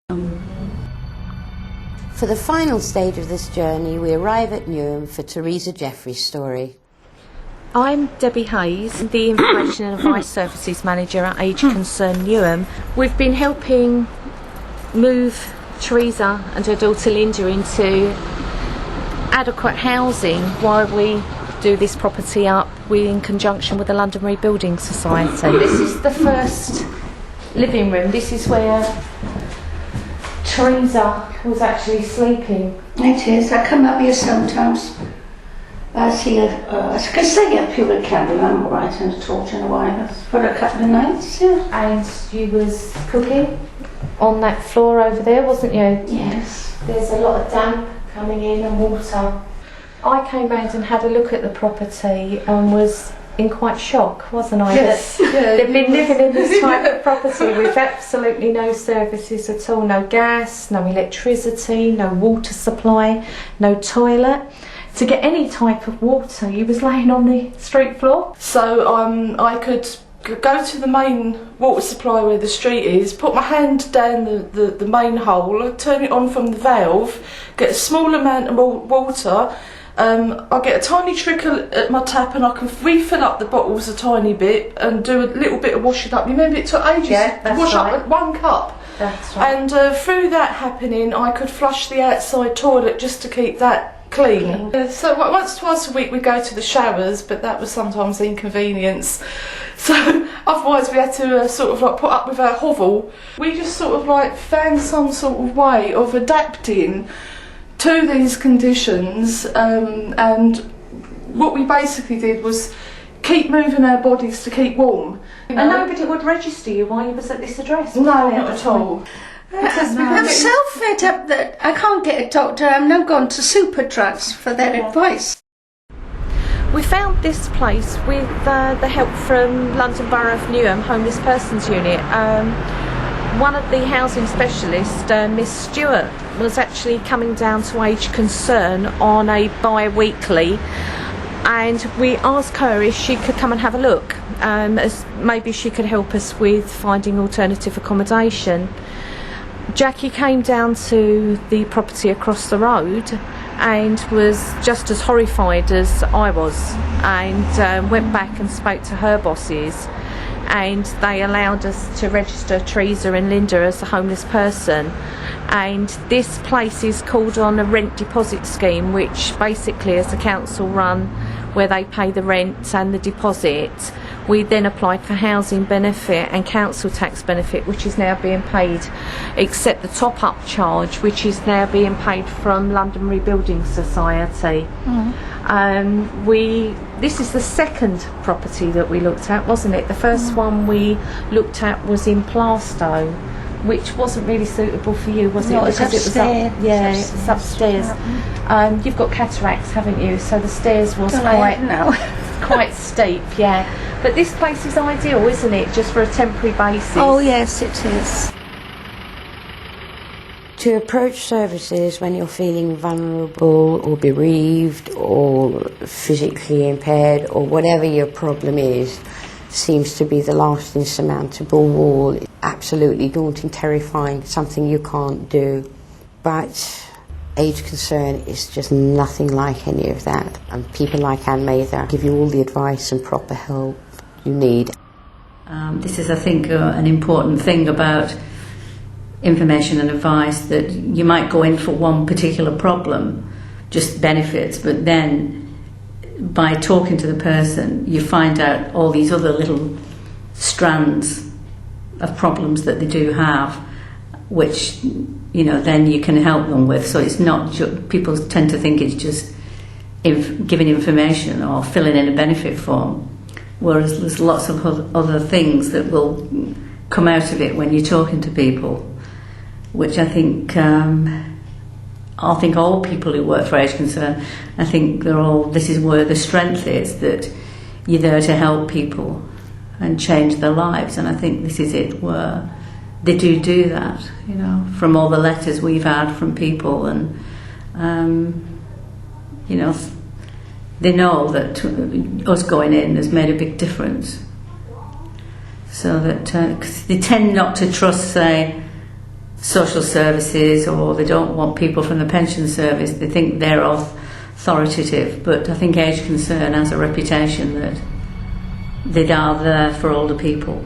For the final stage of this journey, we arrive at Newham for Teresa Jeffrey's story. I'm Debbie Hayes, the Information and Advice Services Manager at Age Concern Newham. We've been helping move Teresa and her daughter Linda into adequate housing while we do this property up in conjunction with the London Rebuilding Society. This is the first living room. This is where Teresa was actually sleeping. It is. I come up here sometimes. I see I stay up here, I can't remember right in a torch in a while. For a couple of nights, yeah. And you was cooking on that floor over there, wasn't you? Yes. There's a lot of damp coming in and water. I came round and had a look at the property and was in quite shock, wasn't I? Yes. They've been living in this type of property with absolutely no services at all, no gas, no electricity, no water supply, no toilet. To get any type of water, you was laying on the street floor. So I could go to the main water supply where the street is, put my hand down the main hole, turn it on from the valve, get a small amount of water. I get a tiny trickle at my tap and I can refill up the bottles a tiny bit and do a little bit of washing up. Remember, it took ages to wash up 1 cup. That's right. And through that happening, I could flush the outside toilet just to keep that clean. So once, twice a week we go to the showers, but that was sometimes an inconvenience. So otherwise we had to sort of like put up with our hovel. We just sort of like found some sort of way of adapting to these conditions, and what we basically did was keep moving our bodies to keep warm. And nobody would register you while you was at this address? No, not at all. I'm so fed up that I can't get a doctor. I'm now gone to super drugs for their advice. We found this place with the help from London Borough of Newham Homeless Persons Unit. One of the housing specialists, Miss Stewart, was actually coming down to Age Concern on a bi-weekly, and we asked her if she could come and have a look, as maybe she could help us with finding alternative accommodation. Jackie came down to the property across the road and was just as horrified as I was, and went back and spoke to her bosses, and they allowed us to register Teresa and Linda as a homeless person. And this place is called on a rent deposit scheme, which basically is a council run where they pay the rent and the deposit. We then applied for housing benefit and council tax benefit, which is now being paid, except the top-up charge, which is now being paid from London Rebuilding Society. This is the second property that we looked at, wasn't it? The first one we looked at was in Plaistow, which wasn't really suitable for you, was it? No, it's because upstairs. It's upstairs. You've got cataracts, haven't you? So the stairs was quite steep, yeah. But this place is ideal, isn't it? Just for a temporary basis. Oh yes, it is. To approach services when you're feeling vulnerable or bereaved or physically impaired or whatever your problem is seems to be the last insurmountable wall. Absolutely daunting, terrifying, something you can't do. But Age Concern is just nothing like any of that. And people like Anne Mather give you all the advice and proper help you need. This is, I think, an important thing about information and advice, that you might go in for one particular problem, just benefits, but then by talking to the person you find out all these other little strands of problems that they do have, which then you can help them with. So it's not people tend to think it's just giving information or filling in a benefit form, whereas there's lots of other things that will come out of it when you're talking to people, which I think all people who work for Age Concern, I think this is where the strength is, that you're there to help people and change their lives. And I think this is it, where they do that, from all the letters we've had from people, and they know that us going in has made a big difference. So that 'cause they tend not to trust, say, social services, or they don't want people from the pension service. They think they're authoritative, but I think Age Concern has a reputation that they are there for older people.